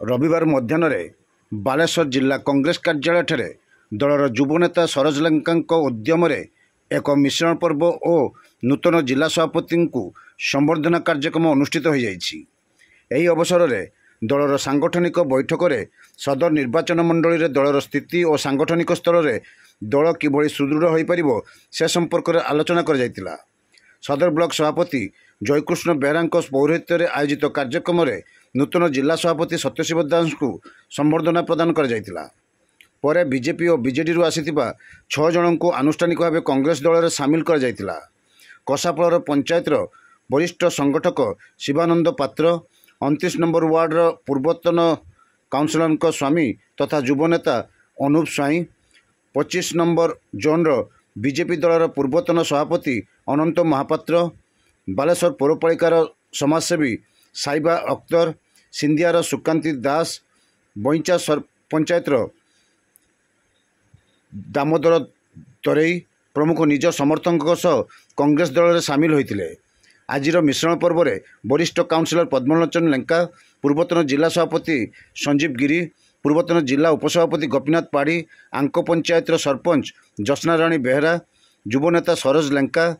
रविवार मध्याह्न बालेश्वर जिला कांग्रेस कार्यालय दलर युवनेता सरोज लंका उद्यम एक मिश्रण पर्व और नूतन जिला सभापति को संबर्धना कार्यक्रम अनुष्ठित हो जाएगी। अवसर में दलर सांगठनिक बैठक में सदर निर्वाचन मंडली दलर स्थिति और सांगठनिक स्तर में दल किभली सुदृढ़ हो पार से संपर्क में आलोचना कर जाइतिला। सदर ब्लॉक सभापति जयकृष्ण बेहरा पौरोहित्य में आयोजित कार्यक्रम में नूतन जिला सभापति सत्यशिव दास को संबर्धना प्रदान कर जाइतिला। परे बीजेपी और बीजेडी आसीथिबा 6 जन को आनुष्ठानिक भाव कांग्रेस दल में सामिल कर जाइतिला। कसापलर पंचायतर वरिष्ठ संगठक शिवानंद पात्र, 29 नंबर वार्डर पूर्वतन काउंसिलर स्वामी तथा युवनेता अनूप स्वाई, 25 नंबर जोन बीजेपी दलर पूर्वतन सभापति अनंत महापात्र, बालेश्वर पौरपालिकार समाजसेवी साइबा अख्तर, सिंधियार सुकांति दास, बईचा पंचायतर दामोदर तरेई प्रमुख निज समर्थकों सह कांग्रेस दल में सामिल होते। आजिर मिश्रण पर्व में वरिष्ठ काउंसिलर पद्मलोचन लेंका, पूर्वतन जिला सभापति संजीव गिरी, पूर्वतन जिला उपसभापति गोपीनाथ पाढ़ी, आंक पंचायत सरपंच जसना राणी बेहरा, युवनेता सरोज लेंका,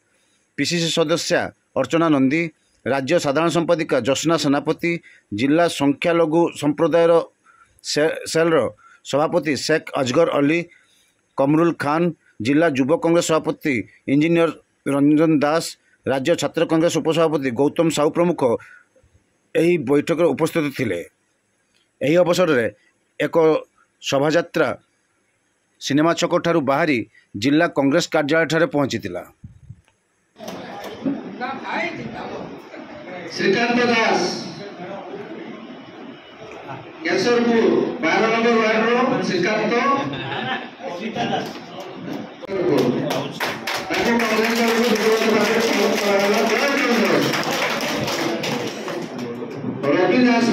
पीसीसी सदस्या अर्चना नंदी, राज्य साधारण संपादिका जसना सेनापति, जिला संख्यालघु संप्रदायर सेलर सभापति शेख अजगर अली, कमरुल खान, जिला युव कांग्रेस सभापति इंजीनियर रंजन दास, राज्य छात्र कांग्रेस उपसभापति गौतम साहू प्रमुख यही बैठक में उपस्थित थिले। यही अवसर में एक शोभायात्रा सिनेमा छक ठारू बाहरी जिला कांग्रेस कार्यालय ठारे पहुंचीतिला। श्रीकांत दास केशरपुर 12 नंबर वार्ड श्रीकांत रवि दास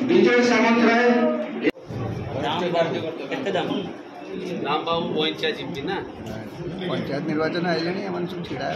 विजय सामंतराय राम बाबू पंचायत जीती ना पंचायत निर्वाचन आइले सब छिड़ा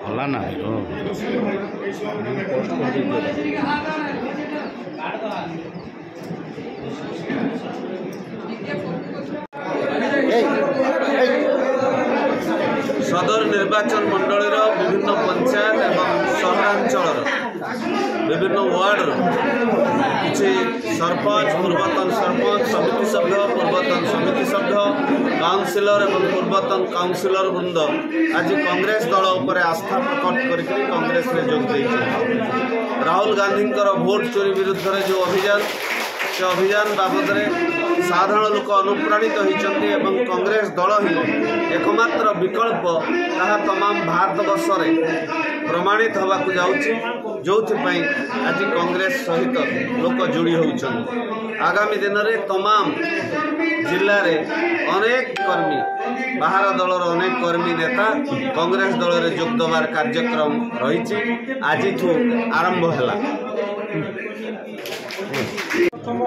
हला ना सदर निर्वाचन मंडल विभिन्न पंचायत एवं सहरांचल विभिन्न वार्ड किसी सरपंच, पूर्वतन सरपंच, समिति सभ्य, पूर्वतन समिति सभ्य, काउंसिलर एवं पूर्वतन काउंसिलर वृंद आज कांग्रेस दल उपर आस्था प्रकट करके कांग्रेस में जोग देइछे। राहुल गांधी भोट चोरी विरुद्ध जो अभियान से अभियान बाबद साधारण लोक अनुप्राणित होती कांग्रेस दल ही एकमात्र विकल्प ताहा तमाम भारतवर्ष में प्रमाणित होगाकू जाउछि, जोथिपाई आज कांग्रेस सहित लोक जोड़ी होउछन्ति। आगामी दिन में तमाम जिले में अनेक कर्मी बाहर दलर अनेक कर्मी नेता कांग्रेस दल में जोग देवार कार्यक्रम रही आज आरंभ है। प्रथम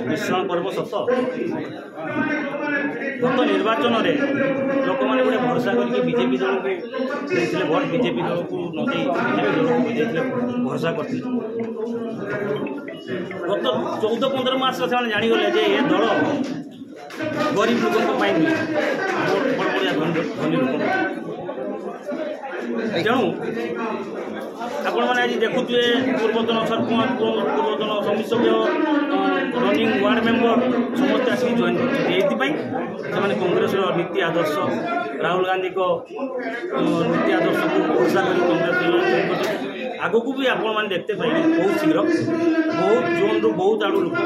मिश्रण पर्व सत गत निर्वाचन में लोक मैंने गोटे भरोसा करके बीजेपी दल को भोट बीजेपी दल को न बीजेपी दल को भरोसा करते। गत 14-15 मास से जाणीगले जे ये दल गरीब लोक बड़िया धनी लोक तेणु आपण मैंने आज देखुए पूर्वतन सरपंच, पूर्वतन समिति सभ्य, रनिंग वार्ड मेंबर समस्त आसिक जॉइन कर कांग्रेस नीति आदर्श राहुल गांधी को नीति आदर्श को भरोसा कर कांग्रेस आग को भी आपण मैंने देखते पाइबे बहुत शीघ्र बहुत जोन रु बहुत आड़ू लोक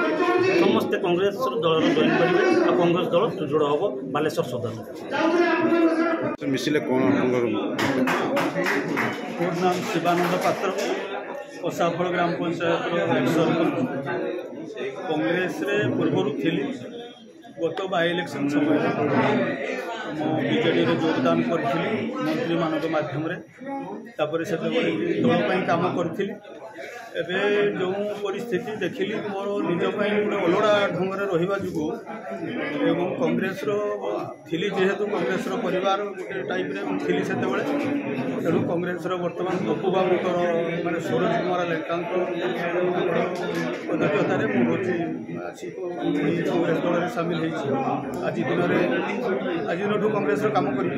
समस्ते कांग्रेस दल जॉइन करेंगे और कांग्रेस दल सुदृढ़ हम बालेश्वर सदर मिसिले कौन मोर नाम शिवानंद पात्र कसाफल ग्राम पंचायत कांग्रेस रे पूर्वर थी गत बाई इलेक्शन समय बीजेडी योगदान करी मंत्री मान मध्यम से दल काम करी जो परिस्थिति देखिली मोर निजपाई गोटे अलड़ा ढंग से रहा जो कांग्रेस थी जेहेतु कांग्रेस परिवार गोटे टाइप थी से तेणु कांग्रेस बर्तमान पप्पू बाबू माने सूरज कुमार लेंका अध्यक्षतार मुझे कांग्रेस दल में सामिल आज दिन में आज दिन कांग्रेस काम करी।